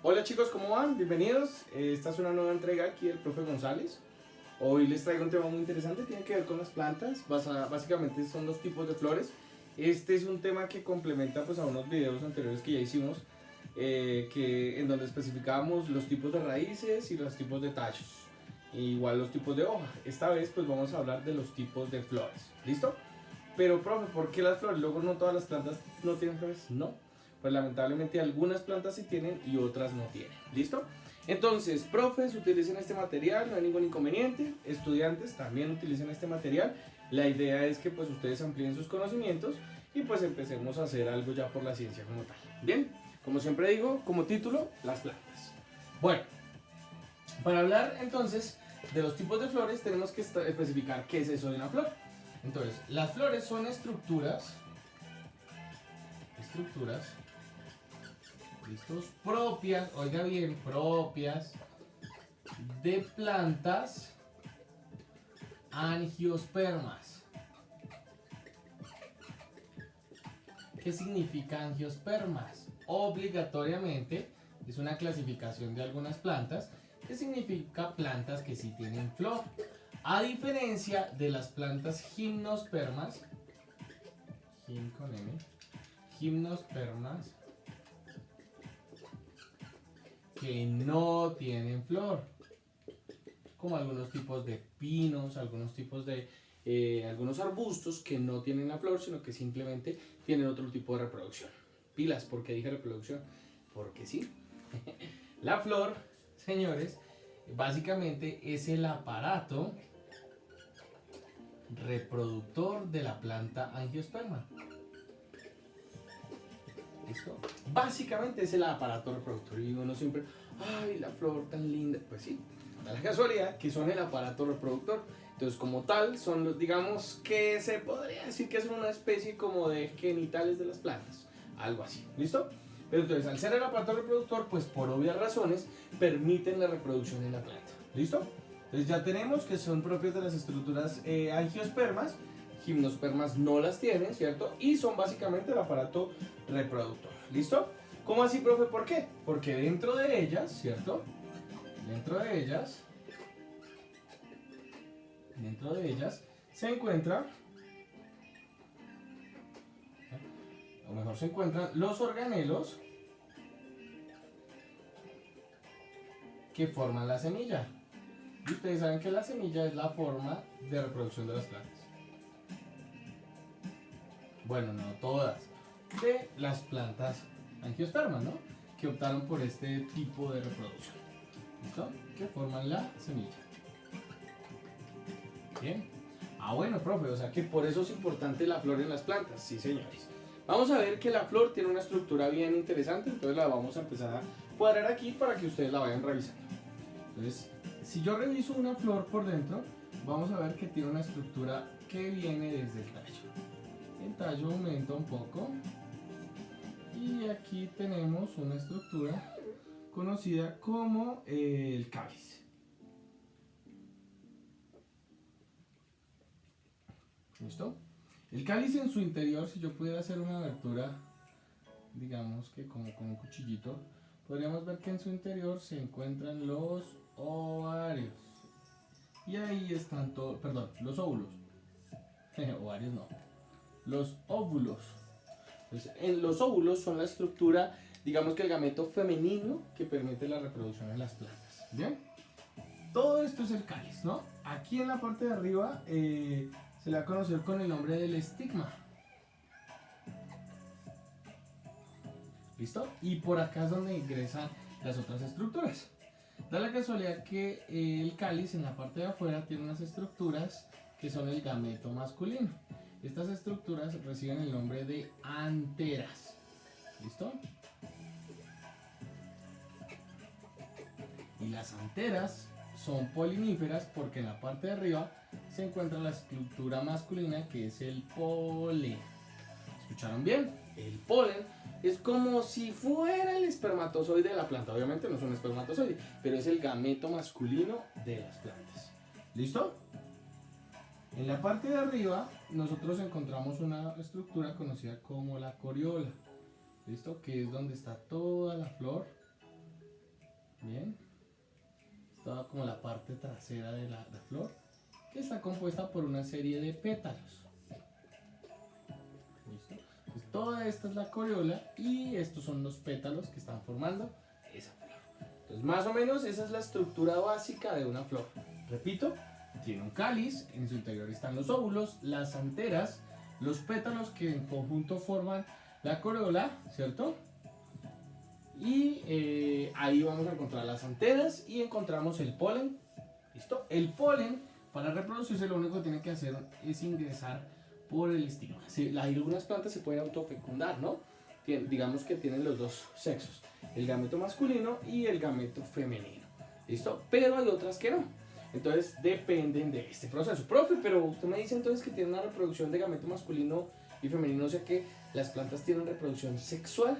Hola chicos, ¿cómo van? Bienvenidos. Esta es una nueva entrega aquí del profe González. Hoy les traigo un tema muy interesante, tiene que ver con las plantas. Básicamente son dos tipos de flores. Este es un tema que complementa pues a unos videos anteriores que ya hicimos, en donde especificábamos los tipos de raíces y los tipos de tallos. Igual los tipos de hoja. Esta vez pues vamos a hablar de los tipos de flores. ¿Listo? Pero profe, ¿por qué las flores? Luego no todas las plantas no tienen flores. No, pues lamentablemente algunas plantas sí tienen y otras no tienen. ¿Listo? Entonces, profes, utilicen este material, no hay ningún inconveniente. Estudiantes también utilicen este material. La idea es que pues ustedes amplíen sus conocimientos y pues empecemos a hacer algo ya por la ciencia como tal. Bien, como siempre digo, como título, las plantas. Bueno, para hablar entonces de los tipos de flores tenemos que especificar qué es eso de una flor. Entonces, las flores son estructuras, listos, propias, oiga bien, propias de plantas angiospermas. ¿Qué significa angiospermas? Obligatoriamente es una clasificación de algunas plantas que significa plantas que sí tienen flor. A diferencia de las plantas gimnospermas, gimnospermas, que no tienen flor, como algunos tipos de pinos, algunos tipos de algunos arbustos que no tienen la flor, sino que simplemente tienen otro tipo de reproducción. Pilas, ¿por qué dije reproducción? Porque sí. La flor, señores, básicamente es el aparato reproductor de la planta angiosperma. ¿Listo? Básicamente es el aparato reproductor. Y uno siempre, ay, la flor tan linda. Pues sí, da la casualidad que son el aparato reproductor. Entonces, como tal, son los, digamos que se podría decir que son una especie como de genitales de las plantas. Algo así. ¿Listo? Pero entonces, al ser el aparato reproductor, pues por obvias razones, permiten la reproducción en la planta. ¿Listo? Entonces ya tenemos que son propios de las estructuras angiospermas. Gimnospermas no las tienen, ¿cierto? Y son básicamente el aparato reproductor. ¿Listo? ¿Cómo así, profe? ¿Por qué? Porque dentro de ellas, ¿cierto? Dentro de ellas se encuentra, o mejor se encuentran los organelos que forman la semilla. Y ustedes saben que la semilla es la forma de reproducción de las plantas. Bueno, no todas, de las plantas angiospermas, ¿no? Que optaron por este tipo de reproducción. ¿Listo? Que forman la semilla. Bien. Ah, bueno, profe, o sea que por eso es importante la flor en las plantas. Sí, señores. Vamos a ver que la flor tiene una estructura bien interesante, entonces la vamos a empezar a cuadrar aquí para que ustedes la vayan revisando. Entonces, si yo reviso una flor por dentro, vamos a ver que tiene una estructura que viene desde el tallo. El tallo aumenta un poco y aquí tenemos una estructura conocida como el cáliz. ¿Listo? El cáliz en su interior, si yo pudiera hacer una abertura, digamos que como con un cuchillito, podríamos ver que en su interior se encuentran los ovarios. Y ahí están todos, perdón, los óvulos. Ovarios no. Los óvulos. Entonces, en los óvulos son la estructura, digamos que el gameto femenino que permite la reproducción en las plantas. ¿Bien? Todo esto es el cáliz, ¿no? Aquí en la parte de arriba se le va a conocer con el nombre del estigma. ¿Listo? Y por acá es donde ingresan las otras estructuras. Da la casualidad que el cáliz en la parte de afuera tiene unas estructuras que son el gameto masculino. Estas estructuras reciben el nombre de anteras. ¿Listo? Y las anteras son poliníferas porque en la parte de arriba se encuentra la estructura masculina que es el polen. ¿Escucharon bien? El polen es como si fuera el espermatozoide de la planta. Obviamente no es un espermatozoide, pero es el gameto masculino de las plantas. ¿Listo? En la parte de arriba nosotros encontramos una estructura conocida como la coriola. ¿Listo? Que es donde está toda la flor Bien, toda como la parte trasera de la flor, que está compuesta por una serie de pétalos. ¿Listo? Pues toda esta es la corola y estos son los pétalos que están formando esa flor. Entonces, más o menos esa es la estructura básica de una flor. Repito, tiene un cáliz, en su interior están los óvulos, las anteras, los pétalos que en conjunto forman la corola, ¿cierto? Y ahí vamos a encontrar las anteras y encontramos el polen. ¿Listo? El polen, para reproducirse, lo único que tiene que hacer es ingresar por el estigma. Sí, algunas plantas se pueden autofecundar, ¿no? Digamos que tienen los dos sexos, el gameto masculino y el gameto femenino. ¿Listo? Pero hay otras que no. Entonces dependen de este proceso. Profe, pero usted me dice entonces que tiene una reproducción de gameto masculino y femenino, o sea que las plantas tienen reproducción sexual.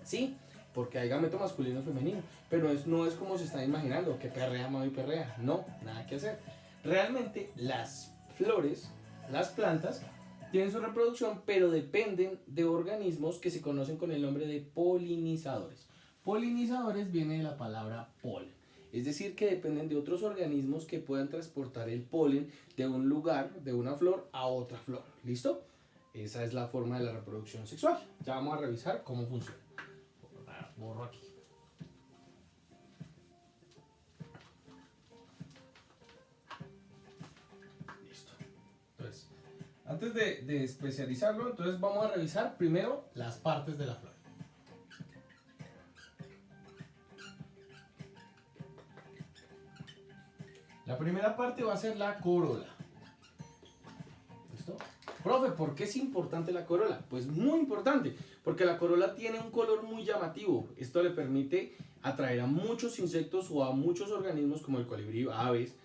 Sí, porque hay gameto masculino y femenino, pero no es como se está imaginando, que perrea, mami perrea. No, nada que hacer. Realmente las flores, las plantas, tienen su reproducción, pero dependen de organismos que se conocen con el nombre de polinizadores. Polinizadores viene de la palabra polen. Es decir, que dependen de otros organismos que puedan transportar el polen de un lugar, de una flor, a otra flor. ¿Listo? Esa es la forma de la reproducción sexual. Ya vamos a revisar cómo funciona. Borro aquí. Listo. Entonces, antes de especializarlo, entonces vamos a revisar primero las partes de la flor. La primera parte va a ser la corola. ¿Listo? Profe, ¿por qué es importante la corola? Pues muy importante, porque la corola tiene un color muy llamativo. Esto le permite atraer a muchos insectos o a muchos organismos como el colibrí, aves,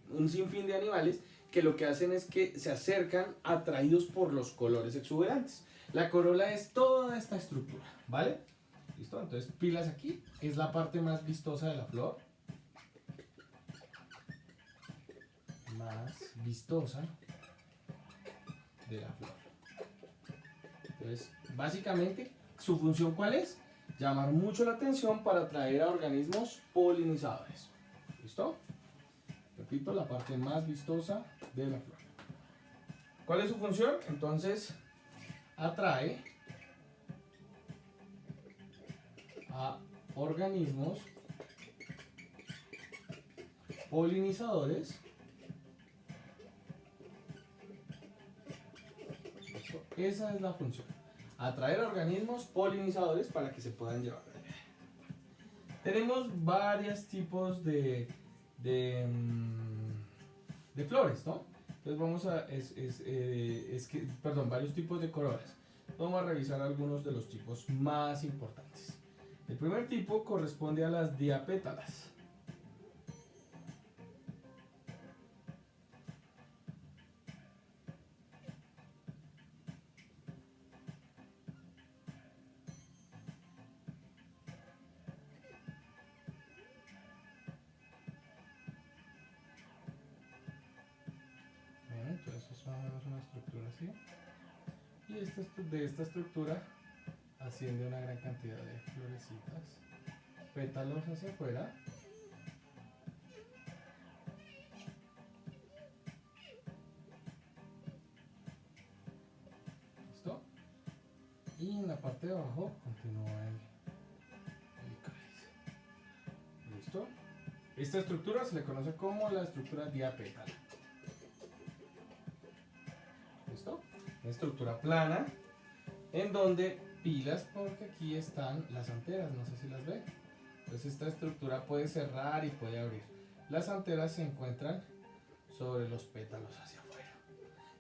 un sinfín de animales que lo que hacen es que se acercan atraídos por los colores exuberantes. La corola es toda esta estructura, ¿vale? ¿Listo? Entonces pilas aquí, es la parte más vistosa de la flor. Más vistosa de la flor. Entonces, básicamente, ¿su función cuál es? Llamar mucho la atención para atraer a organismos polinizadores. ¿Listo? Repito, la parte más vistosa de la flor. ¿Cuál es su función? Entonces, atrae a organismos polinizadores. Esa es la función. Atraer organismos polinizadores para que se puedan llevar. Tenemos varios tipos de flores, ¿no? Entonces vamos a, varios tipos de corolas. Vamos a revisar algunos de los tipos más importantes. El primer tipo corresponde a las diapétalas. Entonces es más o menos una estructura así. Y de esta estructura asciende una gran cantidad de florecitas, pétalos hacia afuera. ¿Listo? Y en la parte de abajo continúa el cáliz. ¿Listo? Esta estructura se le conoce como la estructura diapétala. ¿Listo? Una estructura plana en donde pilas, porque aquí están las anteras, no sé si las ven. Entonces esta estructura puede cerrar y puede abrir. Las anteras se encuentran sobre los pétalos hacia afuera.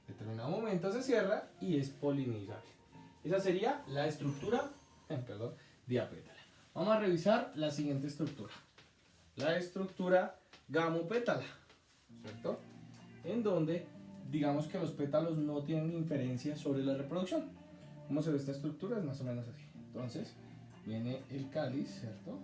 En determinado momento se cierra y es polinizable. Esa sería la estructura, diapétala. Vamos a revisar la siguiente estructura. La estructura gamopétala, ¿cierto? En donde digamos que los pétalos no tienen inferencia sobre la reproducción. ¿Cómo se ve esta estructura? Es más o menos así. Entonces, viene el cáliz, ¿cierto?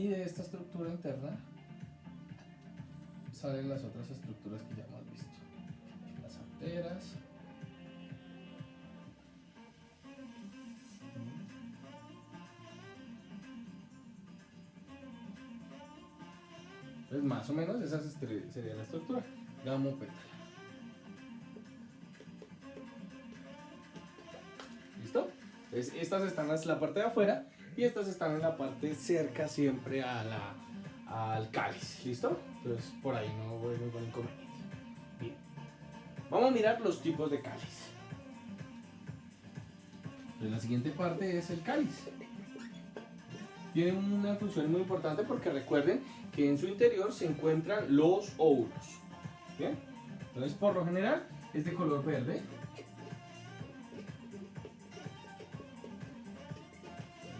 Y de esta estructura interna salen las otras estructuras que ya hemos visto. Las anteras. Entonces más o menos esa sería la estructura. Gamopétala. ¿Listo? Entonces estas están en la parte de afuera y estas están en la parte cerca siempre al cáliz. ¿Listo? Entonces por ahí no voy a ningún inconveniente. Bien. Vamos a mirar los tipos de cáliz. Entonces la siguiente parte es el cáliz. Tiene una función muy importante porque recuerden que en su interior se encuentran los óvulos. ¿Bien? Entonces por lo general es de color verde.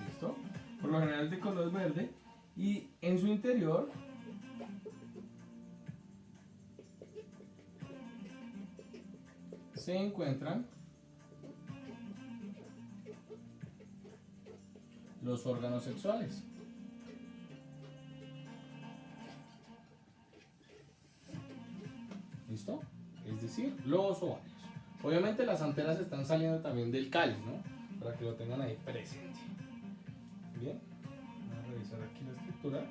¿Listo? Por lo general es de color verde y en su interior se encuentran los órganos sexuales. ¿Listo? Es decir, los ovarios. Obviamente las anteras están saliendo también del cáliz, ¿no? Para que lo tengan ahí presente. Bien, vamos a revisar aquí la estructura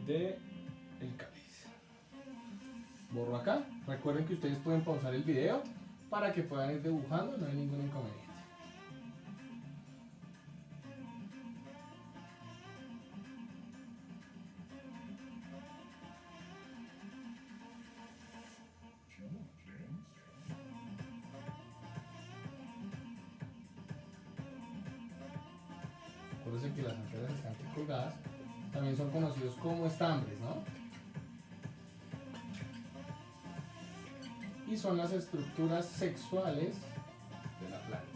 del cáliz. Borro acá. Recuerden que ustedes pueden pausar el video para que puedan ir dibujando, no hay ningún inconveniente. Acuérdense que las anteras están aquí colgadas, también son conocidos como estambres, ¿no? Y son las estructuras sexuales de la planta.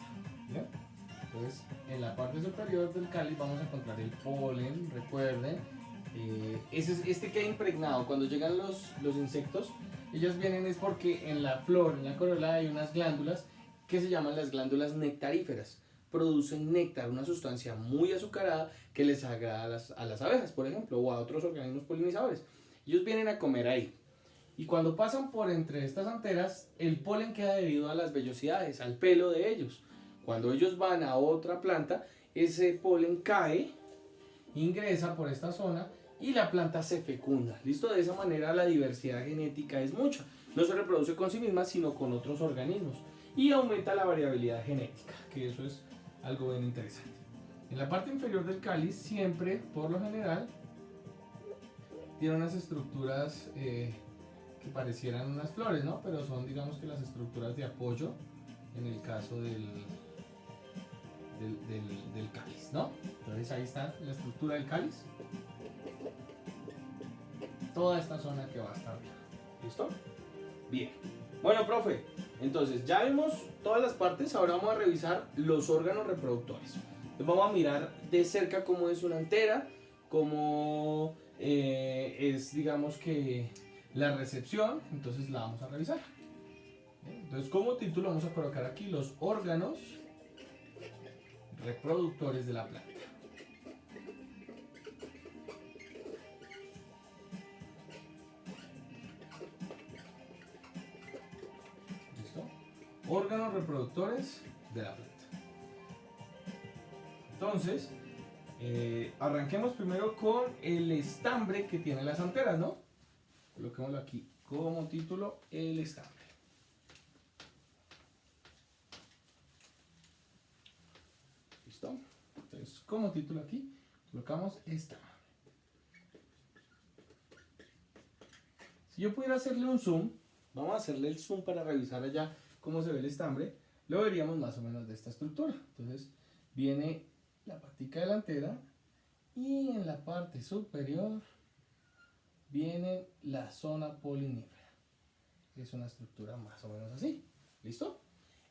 ¿Bien? Entonces, en la parte superior del cáliz vamos a encontrar el polen, recuerden. Este queda impregnado. Cuando llegan los insectos, ellos vienen es porque en la flor, en la corola, hay unas glándulas que se llaman las glándulas nectaríferas. Producen néctar, una sustancia muy azucarada que les agrada a las abejas, por ejemplo, o a otros organismos polinizadores. Ellos vienen a comer ahí. Y cuando pasan por entre estas anteras, el polen queda debido a las vellosidades, al pelo de ellos. Cuando ellos van a otra planta, ese polen cae, ingresa por esta zona y la planta se fecunda. ¿Listo? De esa manera la diversidad genética es mucha. No se reproduce con sí misma, sino con otros organismos. Y aumenta la variabilidad genética, que eso es algo bien interesante. En la parte inferior del cáliz siempre, por lo general, tiene unas estructuras que parecieran unas flores, ¿no? Pero son, digamos que las estructuras de apoyo en el caso del cáliz, ¿no? Entonces ahí está la estructura del cáliz. Toda esta zona que va hasta arriba. ¿Listo? Bien. Bueno, profe, entonces ya vimos todas las partes, ahora vamos a revisar los órganos reproductores. Entonces vamos a mirar de cerca cómo es una antera, cómo es, digamos que, la recepción, entonces la vamos a revisar. Entonces como título vamos a colocar aquí los órganos reproductores de la planta. Órganos reproductores de la planta. Entonces, arranquemos primero con el estambre que tiene las anteras, ¿no? Coloquémoslo aquí como título, el estambre. ¿Listo? Entonces, como título aquí, colocamos estambre. Si yo pudiera hacerle un zoom, vamos a hacerle el zoom para revisar allá cómo se ve el estambre, lo veríamos más o menos de esta estructura. Entonces viene la patica delantera y en la parte superior viene la zona polinífera. Es una estructura más o menos así. ¿Listo?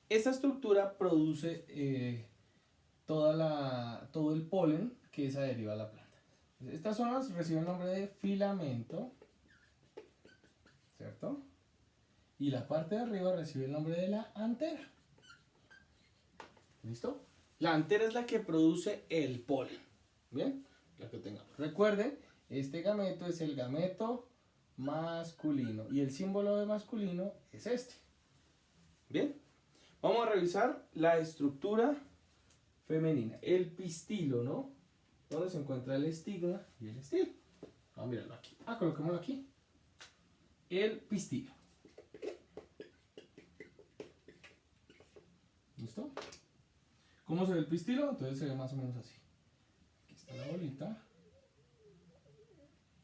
Esta estructura produce todo el polen que es adherido a la planta. Estas zonas reciben el nombre de filamento, ¿cierto? Y la parte de arriba recibe el nombre de la antera. ¿Listo? La antera es la que produce el polen. ¿Bien? la que tengamos. Recuerden, este gameto es el gameto masculino y el símbolo de masculino es este. Bien, vamos a revisar la estructura femenina, el pistilo, ¿no? Donde se encuentra el estigma y el estilo. Vamos a mirarlo aquí. Coloquémoslo aquí. El pistilo. ¿Listo? ¿Cómo se ve el pistilo? Entonces se ve más o menos así. Aquí está la bolita.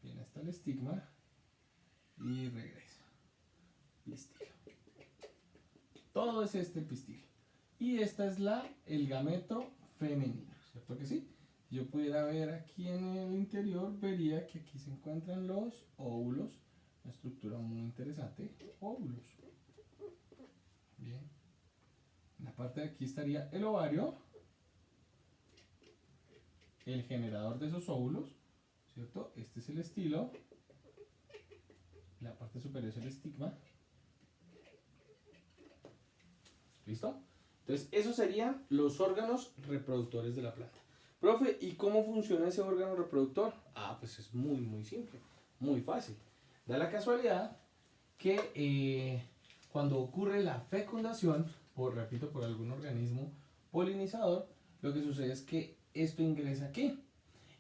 Bien, está el estigma. Y regresa. Pistilo. Todo es este el pistilo. Y esta es el gameto femenino, ¿cierto que sí? Si yo pudiera ver aquí en el interior, vería que aquí se encuentran los óvulos. Una estructura muy interesante. Óvulos. Bien. En la parte de aquí estaría el ovario, el generador de esos óvulos, ¿cierto? Este es el estilo. La parte superior es el estigma. ¿Listo? Entonces, esos serían los órganos reproductores de la planta. Profe, ¿y cómo funciona ese órgano reproductor? Pues es muy simple, muy fácil. Da la casualidad que cuando ocurre la fecundación, repito, por algún organismo polinizador, lo que sucede es que esto ingresa aquí.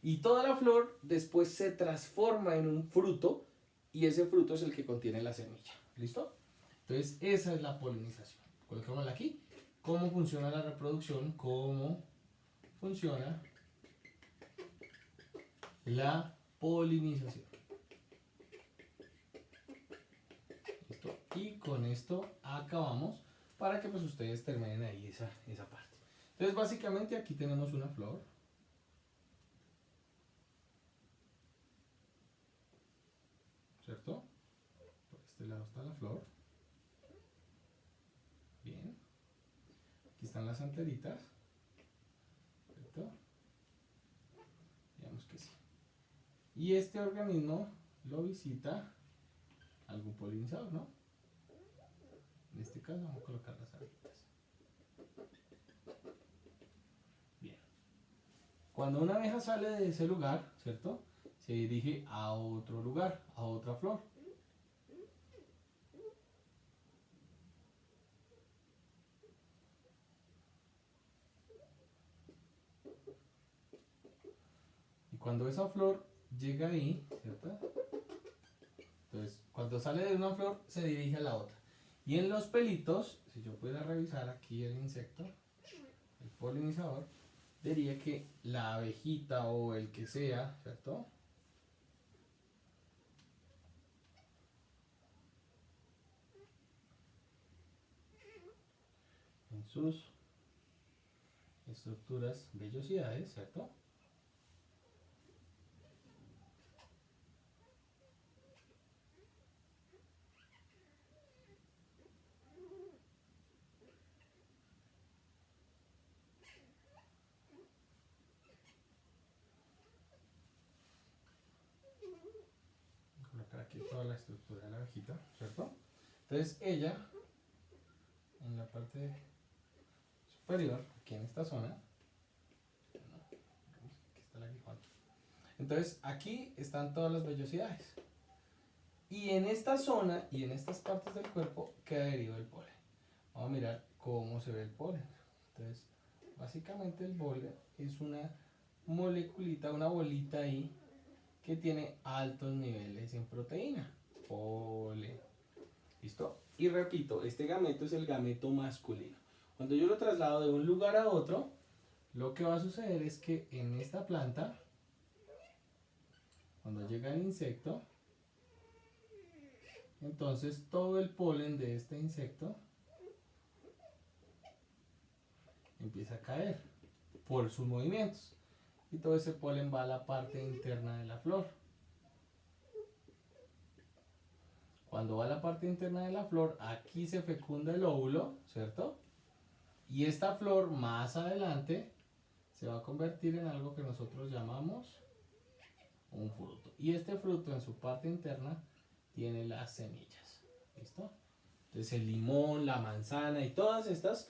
Y toda la flor después se transforma en un fruto y ese fruto es el que contiene la semilla. ¿Listo? Entonces, esa es la polinización. Colocémosla aquí. ¿Cómo funciona la reproducción? ¿Cómo funciona la polinización? ¿Listo? Y con esto acabamos para que pues ustedes terminen ahí esa parte. Entonces básicamente aquí tenemos una flor. ¿Cierto? Por este lado está la flor. Bien. Aquí están las anteritas. ¿Cierto? Digamos que sí. Y este organismo lo visita algún polinizador, ¿no? En este caso vamos a colocar las abejitas. Bien. Cuando una abeja sale de ese lugar, ¿cierto? Se dirige a otro lugar, a otra flor. Y cuando esa flor llega ahí, ¿cierto? Entonces, cuando sale de una flor, se dirige a la otra. Y en los pelitos, si yo pudiera revisar aquí el insecto, el polinizador, diría que la abejita o el que sea, ¿cierto? En sus estructuras vellosidades, ¿cierto? Voy a colocar aquí toda la estructura de la abejita, ¿cierto? Entonces ella, en la parte superior, aquí en esta zona, aquí está el aguijón. Entonces aquí están todas las vellosidades. Y en esta zona y en estas partes del cuerpo queda adherido el polen. Vamos a mirar cómo se ve el polen. Entonces, básicamente el polen es una moleculita, una bolita ahí que tiene altos niveles en proteína. Polen. ¿Listo? Y repito, este gameto es el gameto masculino. Cuando yo lo traslado de un lugar a otro, lo que va a suceder es que en esta planta, cuando llega el insecto, entonces todo el polen de este insecto empieza a caer por sus movimientos. Y todo ese polen va a la parte interna de la flor. Cuando va a la parte interna de la flor, aquí se fecunda el óvulo, ¿cierto? Y esta flor más adelante se va a convertir en algo que nosotros llamamos un fruto. Y este fruto en su parte interna tiene las semillas. ¿Listo? Entonces el limón, la manzana y todas estas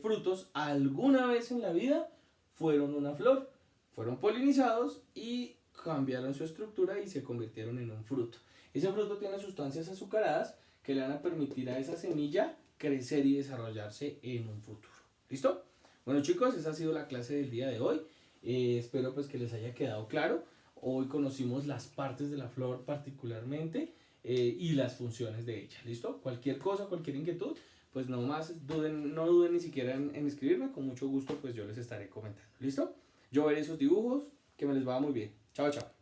frutos alguna vez en la vida fueron una flor, fueron polinizados y cambiaron su estructura y se convirtieron en un fruto. Ese fruto tiene sustancias azucaradas que le van a permitir a esa semilla crecer y desarrollarse en un futuro. ¿Listo? Bueno chicos, esa ha sido la clase del día de hoy. Espero pues que les haya quedado claro. Hoy conocimos las partes de la flor particularmente y las funciones de ella. ¿Listo? Cualquier cosa, cualquier inquietud, pues no duden ni siquiera en escribirme. Con mucho gusto pues yo les estaré comentando. ¿Listo? Yo veré esos dibujos, que me les va muy bien. Chao, chao.